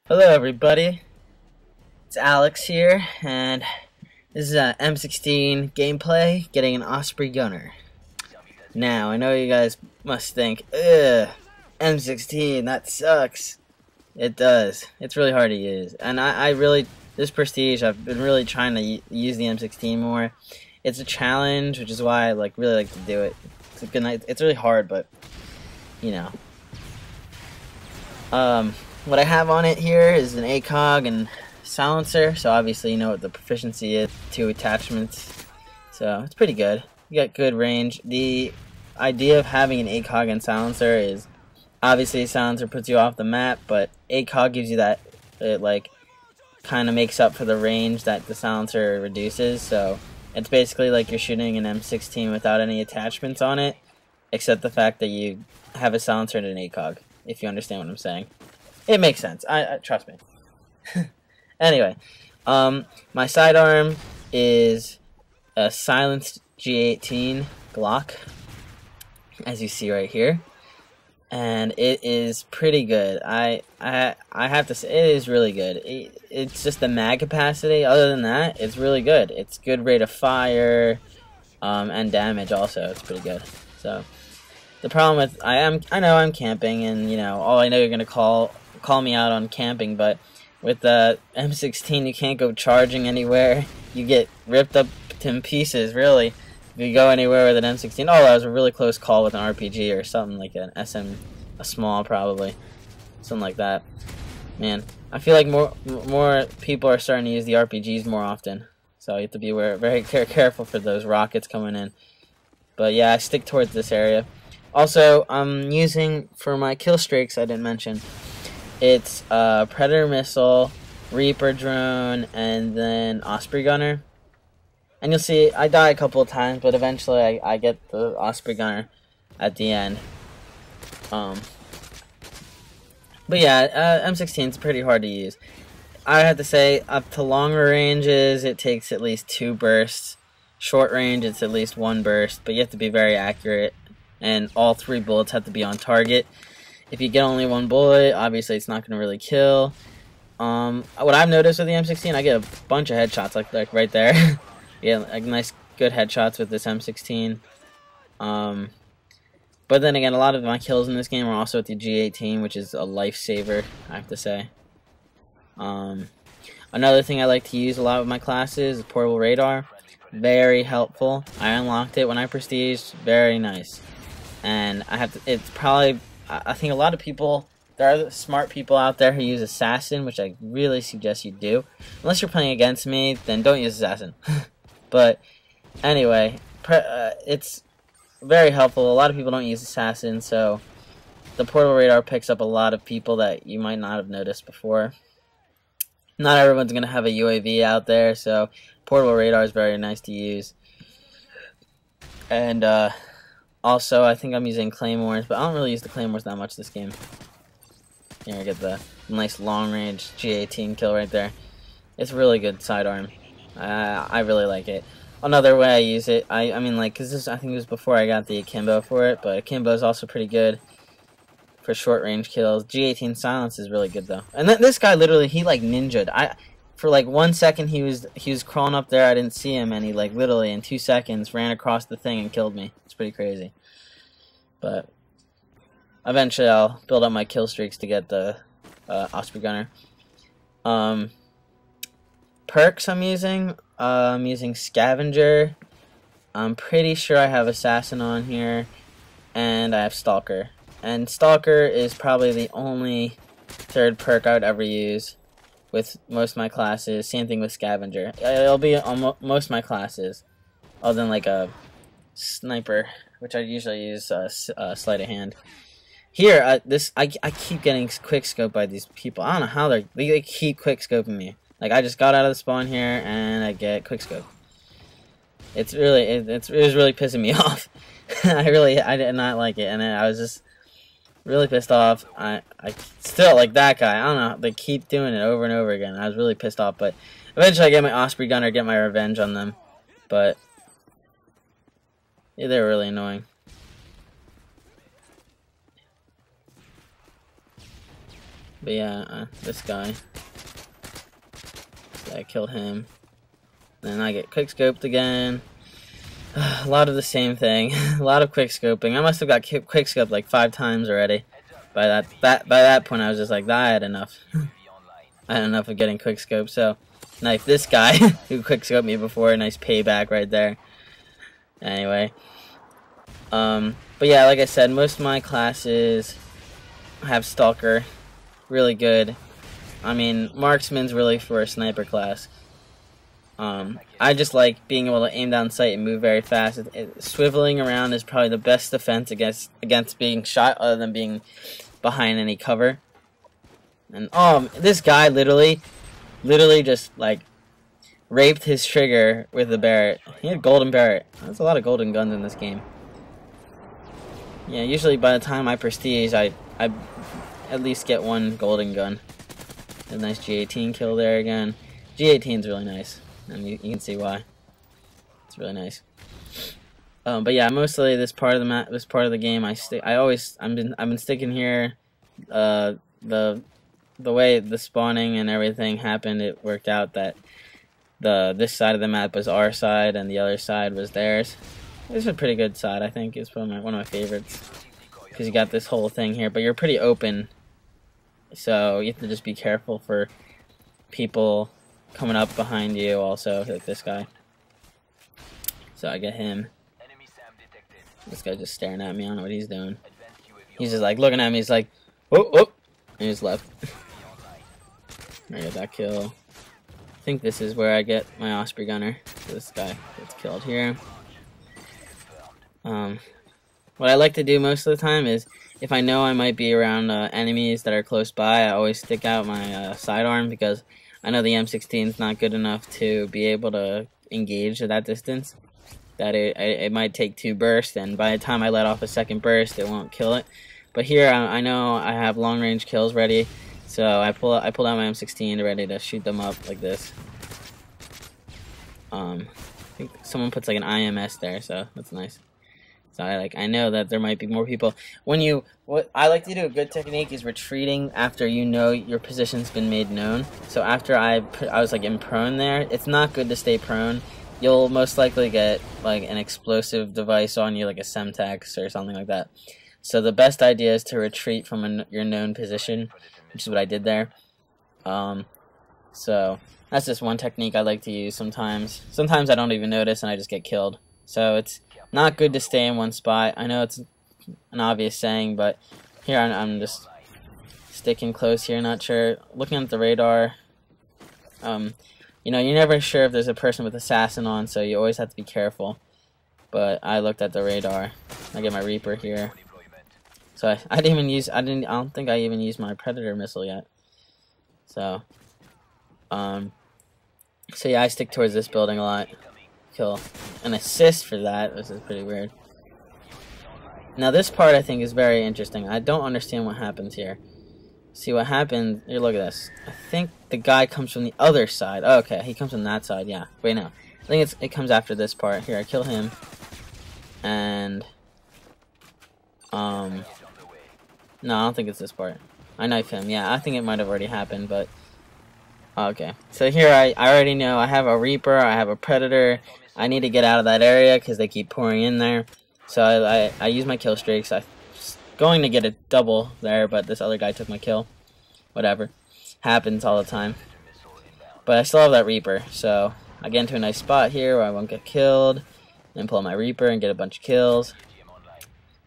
Hello everybody, it's Alex here, and this is a M16 gameplay getting an Osprey Gunner. Now, I know you guys must think, ugh, M16, that sucks. It does. It's really hard to use, and I really, this Prestige, I've been really trying to use the M16 more. It's a challenge, which is why I really like to do it. It's a good night. It's really hard, but, you know. What I have on it here is an ACOG and silencer, so obviously you know what the proficiency is, 2 attachments, so it's pretty good. You got good range. The idea of having an ACOG and silencer is, obviously silencer puts you off the map, but ACOG gives you that, it kind of makes up for the range that the silencer reduces, so it's basically like you're shooting an M16 without any attachments on it, except the fact that you have a silencer and an ACOG, if you understand what I'm saying. It makes sense. I trust me. Anyway, my sidearm is a silenced G18 Glock, as you see right here, and it is pretty good. I have to say, it is really good. It's just the mag capacity. Other than that, it's really good. It's good rate of fire, and damage also. It's pretty good. So the problem with I know I'm camping, and you know, all I know you're gonna call me out on camping, but with the M16 you can't go charging anywhere. You get ripped up to pieces, really, if you go anywhere with an M16. Oh, that was a really close call with an RPG or something like an SM, a small probably, something like that. Man, I feel like more people are starting to use the RPGs more often, so you have to be very careful for those rockets coming in. But yeah, I stick towards this area. Also, I'm using, for my kill streaks I didn't mention, it's Predator Missile, Reaper Drone, and then Osprey Gunner. And you'll see, I die a couple of times, but eventually I get the Osprey Gunner at the end. But yeah, M16 is pretty hard to use. I have to say, up to longer ranges, it takes at least 2 bursts. Short range, it's at least 1 burst, but you have to be very accurate, and all 3 bullets have to be on target. If you get only 1 bullet, obviously it's not going to really kill. What I've noticed with the M16, I get a bunch of headshots, like right there. Yeah, like nice, good headshots with this M16. But then again, a lot of my kills in this game are also with the G18, which is a lifesaver, I have to say. Another thing I like to use a lot with my classes is portable radar. Very helpful. I unlocked it when I prestiged. Very nice. And it's probably, I think a lot of people, there are smart people out there who use Assassin, which I really suggest you do. Unless you're playing against me, then don't use Assassin. But anyway, it's very helpful. A lot of people don't use Assassin, so the portable radar picks up a lot of people that you might not have noticed before. Not everyone's going to have a UAV out there, so portable radar is very nice to use. And also, I think I'm using Claymores, but I don't really use the Claymores that much this game. Here, I get the nice long-range G18 kill right there. It's a really good sidearm. I really like it. Another way I use it, I mean, like, because I think it was before I got the Akimbo for it, but Akimbo is also pretty good for short-range kills. G18 silence is really good, though. And this guy, literally, he, like, ninja'd. For, like, 1 second, he was crawling up there, I didn't see him, and he, like, literally, in 2 seconds, ran across the thing and killed me. It's pretty crazy. But eventually, I'll build up my kill streaks to get the Osprey Gunner. Perks I'm using Scavenger. I'm pretty sure I have Assassin on here, and I have Stalker. And Stalker is probably the only 3rd perk I would ever use with most of my classes. Same thing with Scavenger. It'll be on most of my classes, other than like a Sniper, which I usually use sleight of hand. Here, I keep getting quick scoped by these people. I don't know how they keep quick scoping me. Like, I just got out of the spawn here and I get quick scope. It was really pissing me off. I did not like it, and I was just really pissed off. I still, like, that guy, I don't know, they keep doing it over and over again. I was really pissed off, but eventually I get my Osprey Gunner, get my revenge on them. But yeah, they were really annoying. But yeah, this guy. So I kill him. Then I get quickscoped again. A lot of the same thing. A lot of quickscoping. I must have got quickscoped like 5 times already. By that point, I was just like, I had enough. I had enough of getting quickscoped. So, knife this guy who quickscoped me before. Nice payback right there. Anyway, but yeah, like I said, most of my classes have Stalker. Really good. I mean, Marksman's really for a sniper class. I just like being able to aim down sight and move very fast. Swiveling around is probably the best defense against being shot, other than being behind any cover. And this guy literally just like raped his trigger with the Barrett. He had golden Barrett. There's a lot of golden guns in this game. Yeah, usually by the time I prestige, I at least get one golden gun. A nice G18 kill there again. G18 is really nice, and you can see why. It's really nice. But yeah, mostly this part of the map, this part of the game, I've been sticking here. The way the spawning and everything happened, it worked out that this side of the map was our side and the other side was theirs. It's a pretty good side, I think. It's one of my favorites, because you got this whole thing here, but you're pretty open, so you have to just be careful for people coming up behind you also, like this guy. So I get him. This guy's just staring at me. I don't know what he's doing. He's just like looking at me. He's like, oh, oh, and he's left. I get that kill. I think this is where I get my Osprey Gunner. So this guy gets killed here. What I like to do most of the time is, if I know I might be around enemies that are close by, I always stick out my sidearm, because I know the M16 is not good enough to be able to engage at that distance. That it might take 2 bursts, and by the time I let off a second burst, it won't kill it. But here, I know I have long range kills ready, so I pull out my M16 ready to shoot them up like this. I think someone puts like an IMS there, so that's nice. So I know that there might be more people. What I like to do, a good technique is retreating after you know your position's been made known. So after I was like in prone there, it's not good to stay prone. You'll most likely get like an explosive device on you, like a Semtex or something like that. So the best idea is to retreat from your known position, which is what I did there. So that's just one technique I like to use sometimes. Sometimes I don't even notice and I just get killed. So it's not good to stay in one spot. I know it's an obvious saying, but here I'm just sticking close here, not sure. Looking at the radar, you know, you're never sure if there's a person with assassin on, so you always have to be careful. But I looked at the radar. I get my Reaper here. So I don't think I even used my Predator missile yet. So yeah, I stick towards this building a lot. Kill an assist for that, which is pretty weird. Now this part I think is very interesting. I don't understand what happens here. See what happened here, look at this. I think the guy comes from the other side. Oh, okay, he comes from that side, yeah. Wait, no. I think it comes after this part. Here, I kill him. And no, I don't think it's this part. I knife him, yeah, I think it might have already happened, but okay. So here I already know I have a Reaper, I have a Predator. I need to get out of that area because they keep pouring in there. So I use my kill streaks. I was going to get a double there, but this other guy took my kill. Whatever. Happens all the time. But I still have that Reaper, so I get into a nice spot here where I won't get killed. Then pull out my Reaper and get a bunch of kills.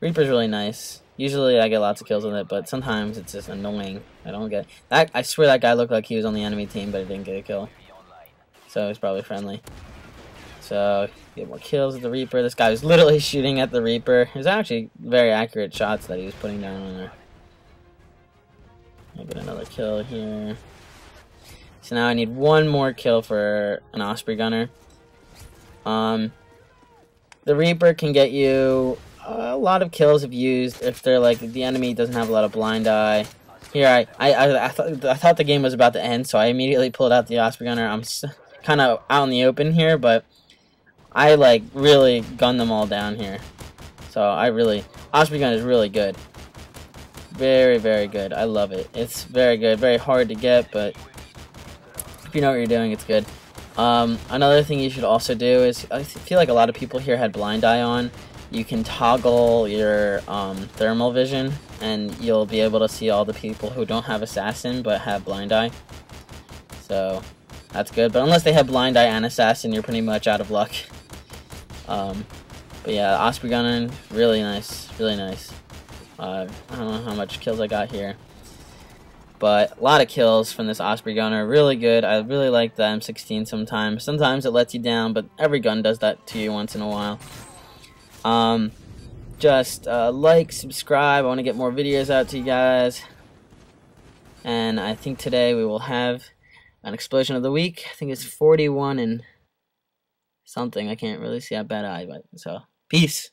Reaper's really nice. Usually I get lots of kills with it, but sometimes it's just annoying. I don't get that. I swear that guy looked like he was on the enemy team, but he didn't get a kill. So he's probably friendly. So get more kills with the Reaper. This guy was literally shooting at the Reaper. It was actually very accurate shots that he was putting down on there. I'll get another kill here. So now I need one more kill for an Osprey Gunner. The Reaper can get you a lot of kills if they're like the enemy doesn't have a lot of blind eye. Here I thought the game was about to end, so I immediately pulled out the Osprey Gunner. I'm kind of out in the open here, but I like really gunned them all down here. So Osprey Gun is really good. Very, very good. I love it. It's very good. Very hard to get, but if you know what you're doing, it's good. Another thing you should also do is, I feel like a lot of people here had blind eye on. You can toggle your thermal vision, and you'll be able to see all the people who don't have assassin but have blind eye. So that's good. But unless they have blind eye and assassin, you're pretty much out of luck. But yeah, Osprey Gunner, really nice, really nice. I don't know how much kills I got here, but a lot of kills from this Osprey Gunner. Really good. I really like the M16 sometimes. Sometimes it lets you down, but every gun does that to you once in a while. Just like, subscribe. I want to get more videos out to you guys. And I think today we will have an explosion of the week. I think it's 41 and something. I can't really see how bad I, but so peace.